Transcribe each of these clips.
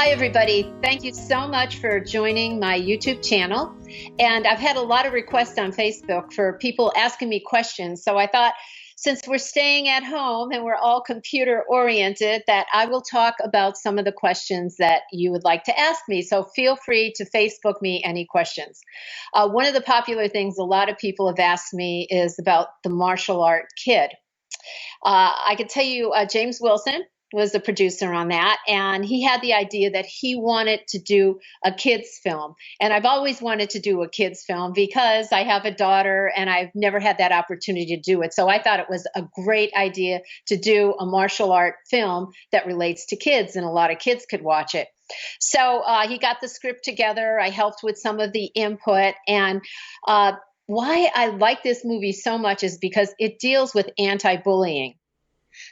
Hi, everybody. Thank you so much for joining my YouTube channel. And I've had a lot of requests on Facebook for people asking me questions. So I thought, since we're staying at home and we're all computer oriented, that I will talk about some of the questions that you would like to ask me. So feel free to Facebook me any questions. One of the popular things a lot of people have asked me is about the martial art kid. I can tell you, James Wilson was the producer on that, and he had the idea that he wanted to do a kids film. And I've always wanted to do a kids film because I have a daughter and I've never had that opportunity to do it. So I thought it was a great idea to do a martial art film that relates to kids, and a lot of kids could watch it. So he got the script together. I helped with some of the input, and why I like this movie so much is because it deals with anti-bullying.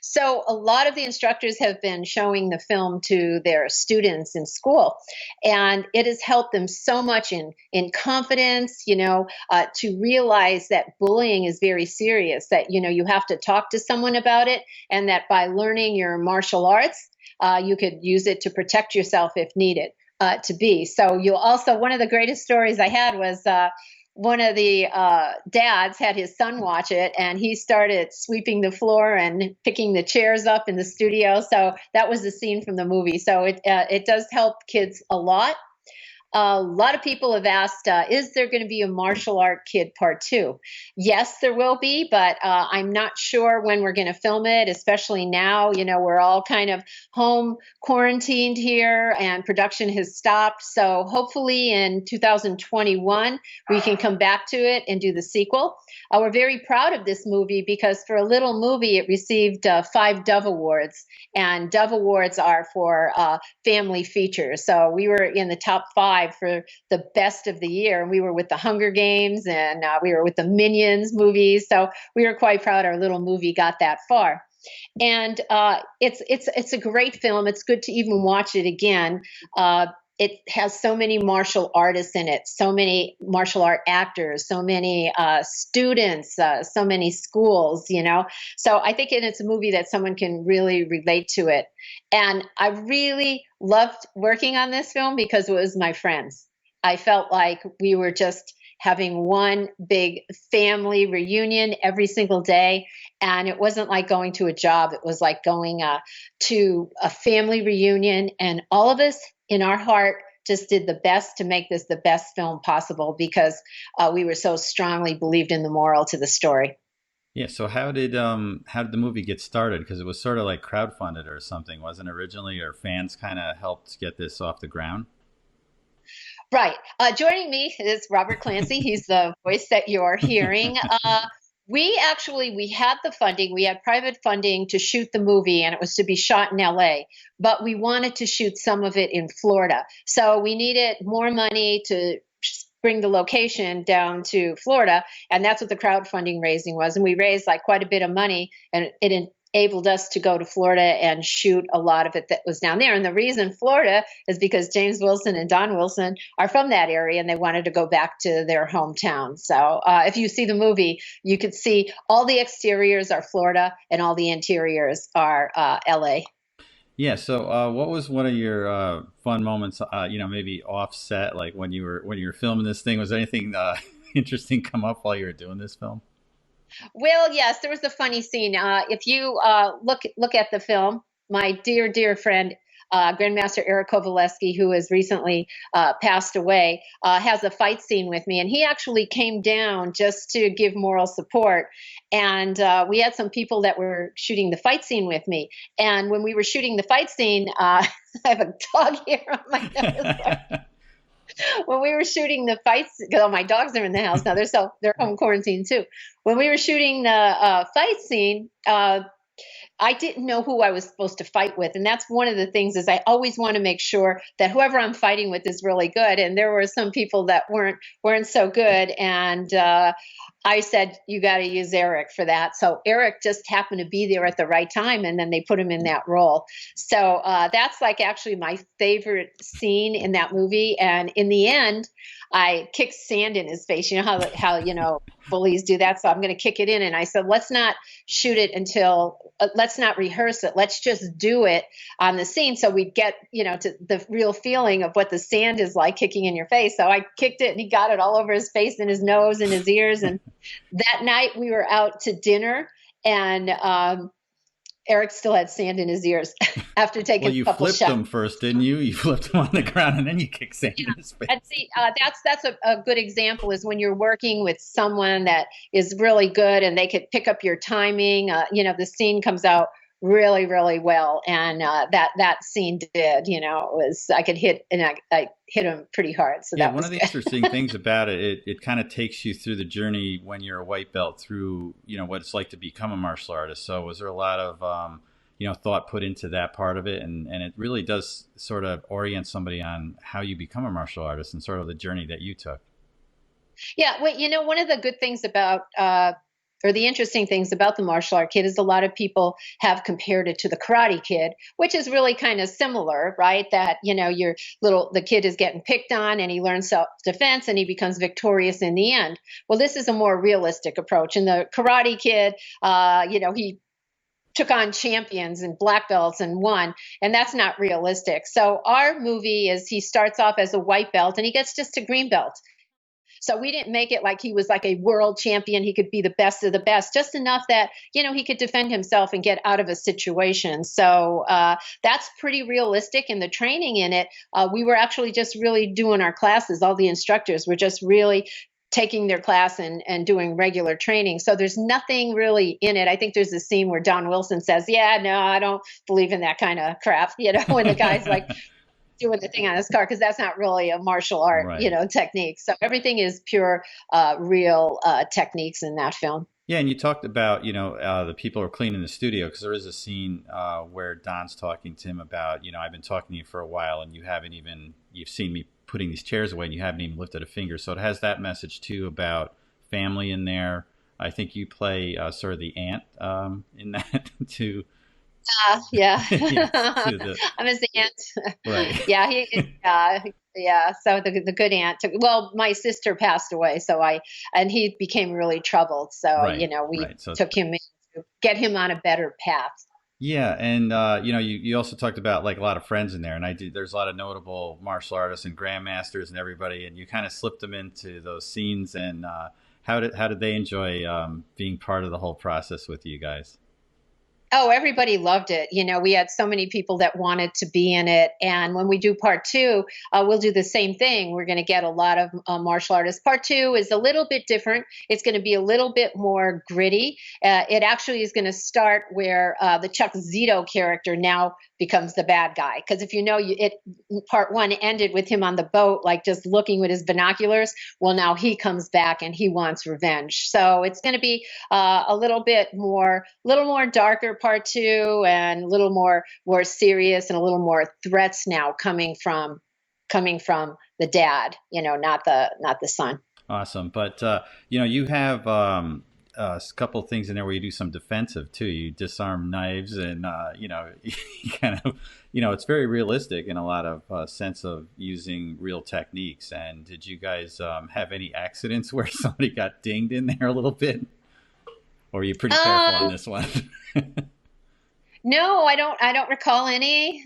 So a lot of the instructors have been showing the film to their students in school, and it has helped them so much in confidence, to realize that bullying is very serious, that, you have to talk to someone about it, and that by learning your martial arts, you could use it to protect yourself if needed to be. So you'll also, one of the greatest stories I had was, one of the dads had his son watch it, and he started sweeping the floor and picking the chairs up in the studio. So that was the scene from the movie. So it does help kids a lot. A lot of people have asked, is there going to be a martial art kid part 2? Yes, there will be, but I'm not sure when we're going to film it, especially now. We're all kind of home quarantined here and production has stopped. So hopefully in 2021, we can come back to it and do the sequel. We're very proud of this movie because for a little movie, it received 5 Dove Awards. And Dove Awards are for family features. So we were in the top 5 for the best of the year. And we were with the Hunger Games, and we were with the Minions movies. So we were quite proud our little movie got that far. And it's a great film. It's good to even watch it again. It has so many martial artists in it, so many martial art actors, so many students, so many schools, So I think it's a movie that someone can really relate to it. And I really loved working on this film because it was my friends. I felt like we were just having one big family reunion every single day. And it wasn't like going to a job. It was like going to a family reunion. And all of us in our heart just did the best to make this the best film possible because we were so strongly believed in the moral to the story. Yeah. So how did the movie get started? Because it was sort of like crowdfunded or something, wasn't it originally? Or fans kind of helped get this off the ground? Right. Joining me is Robert Clancy. He's the voice that you're hearing. We had the funding. We had private funding to shoot the movie, and it was to be shot in LA. But we wanted to shoot some of it in Florida. So we needed more money to bring the location down to Florida. And that's what the crowdfunding raising was. And we raised like quite a bit of money, and it enabled us to go to Florida and shoot a lot of it that was down there. And the reason Florida is because James Wilson and Don Wilson are from that area, and they wanted to go back to their hometown. So if you see the movie, you could see all the exteriors are Florida and all the interiors are LA. Yeah. So what was one of your fun moments? Maybe offset, like when you were filming this thing. Was there anything interesting come up while you were doing this film? Well, yes, there was a funny scene. If you look at the film, my dear friend, Grandmaster Eric Kovaleski, who has recently passed away, has a fight scene with me. And he actually came down just to give moral support. And we had some people that were shooting the fight scene with me. And when we were shooting the fight scene, I have a dog here on my nose. When we were shooting the fights, because my dogs are in the house now, they're home quarantined too. When we were shooting the fight scene, I didn't know who I was supposed to fight with. And that's one of the things is I always want to make sure that whoever I'm fighting with is really good. And there were some people that weren't so good. And I said, you got to use Eric for that. So Eric just happened to be there at the right time. And then they put him in that role. So that's like actually my favorite scene in that movie. And in the end, I kicked sand in his face. You know how bullies do that. So I'm going to kick it in. And I said, let's not shoot it until let's let's not rehearse it. Let's just do it on the scene so we get, to the real feeling of what the sand is like kicking in your face. So I kicked it and he got it all over his face and his nose and his ears. And that night we were out to dinner and Eric still had sand in his ears after taking Well, you a couple flipped shots. him first, didn't you? You flipped him on the ground and then you kicked sand in his face. And see, that's a good example is when you're working with someone that is really good and they could pick up your timing. The scene comes out really, really well, and that scene did. It was I could hit and I hit him pretty hard, so Yeah, that one was of the good. interesting things about it kind of takes you through the journey when you're a white belt through, what it's like to become a martial artist. So was there a lot of, thought put into that part of it? And it really does sort of orient somebody on how you become a martial artist and sort of the journey that you took. Yeah, well, one of the good things about, or the interesting things about the martial art kid is a lot of people have compared it to the Karate Kid, which is really kind of similar, right? That, the kid is getting picked on and he learns self-defense and he becomes victorious in the end. Well, this is a more realistic approach. In the Karate Kid, he took on champions and black belts and won, and that's not realistic. So our movie is he starts off as a white belt and he gets just a green belt. So we didn't make it like he was like a world champion. He could be the best of the best, just enough that, he could defend himself and get out of a situation. So that's pretty realistic. And the training in it, we were actually just really doing our classes. All the instructors were just really taking their class and doing regular training. So there's nothing really in it. I think there's a scene where Don Wilson says, yeah, no, I don't believe in that kind of crap, when the guy's like, doing the thing on his car, because that's not really a martial art, Right. technique. So everything is pure, real techniques in that film. Yeah, and you talked about, the people are cleaning the studio because there is a scene where Don's talking to him about, I've been talking to you for a while and you've seen me putting these chairs away and you haven't even lifted a finger. So it has that message too about family in there. I think you play sort of the aunt in that too. Yeah. Yeah, to the I'm his aunt. right. Yeah, yeah. So the good aunt well, my sister passed away, and he became really troubled. So, Right, we right. So took him in to get him on a better path. yeah, and you also talked about like a lot of friends in there, and there's a lot of notable martial artists and grandmasters and everybody, and you kind of slipped them into those scenes. And how did they enjoy being part of the whole process with you guys? Oh, everybody loved it. We had so many people that wanted to be in it. And when we do part two, we'll do the same thing. We're going to get a lot of martial artists. Part two is a little bit different. It's going to be a little bit more gritty. It actually is going to start where the Chuck Zito character now becomes the bad guy. Because if part one ended with him on the boat, like just looking with his binoculars. Well, now he comes back and he wants revenge. So it's going to be a little more darker part two, and a little more serious, and a little more threats now coming from the dad, not the son. Awesome, but you have a couple of things in there where you do some defensive too. You disarm knives, and you kind of, it's very realistic in a lot of sense of using real techniques. And did you guys have any accidents where somebody got dinged in there a little bit, or are you pretty careful on this one? No, I don't recall any.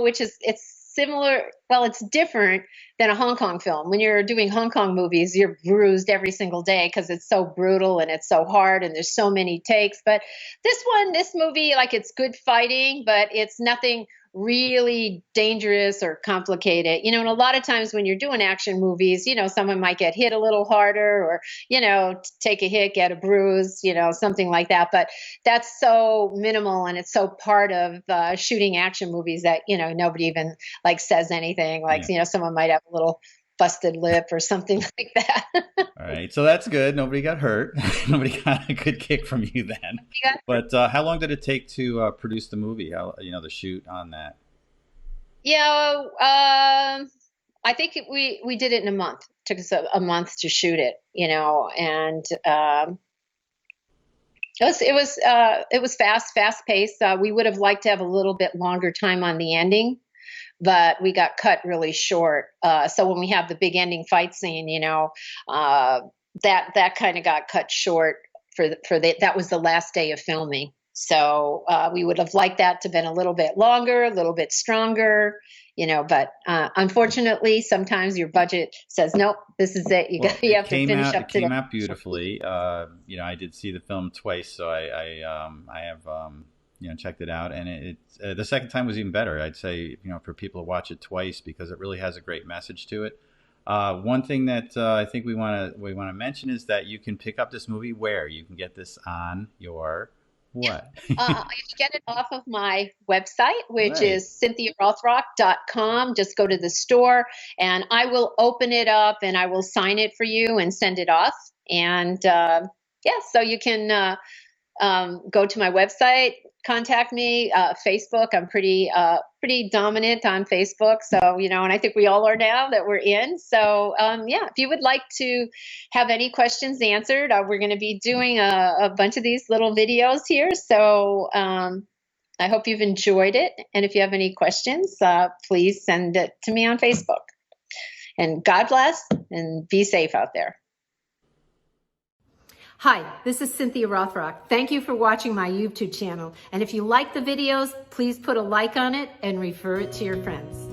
Which is it's similar. Well, it's different than a Hong Kong film. When you're doing Hong Kong movies, you're bruised every single day because it's so brutal and it's so hard and there's so many takes. But this movie, like it's good fighting, but it's nothing really dangerous or complicated. And a lot of times when you're doing action movies, someone might get hit a little harder or, take a hit, get a bruise, something like that. But that's so minimal and it's so part of shooting action movies that, nobody even like says anything. Like, Yeah. Someone might have a little busted lip or something like that. All right, so that's good. Nobody got hurt. Nobody got a good kick from you then. Yeah. But how long did it take to produce the movie? How the shoot on that? Yeah, I think we did it in a month. Took us a month to shoot it, and it was fast paced. We would have liked to have a little bit longer time on the ending, but we got cut really short. So when we have the big ending fight scene, that kind of got cut short that was the last day of filming. So we would have liked that to have been a little bit longer, a little bit stronger, but unfortunately, sometimes your budget says, nope, this is it. Well, You have to finish it up today. came out beautifully. I did see the film twice, so I have checked it out, and the second time was even better. I'd say for people to watch it twice because it really has a great message to it. One thing that I think we want to mention is that you can pick up this movie where you can get this on your what? You can get it off of my website, which Right. is cynthiarothrock.com. Just go to the store and I will open it up and I will sign it for you and send it off. And so you can go to my website, contact me, Facebook. I'm pretty dominant on Facebook. So, and I think we all are now that we're in. So, if you would like to have any questions answered, we're going to be doing a bunch of these little videos here. So, I hope you've enjoyed it. And if you have any questions, please send it to me on Facebook. And God bless and be safe out there. Hi, this is Cynthia Rothrock. Thank you for watching my YouTube channel. And if you like the videos, please put a like on it and refer it to your friends.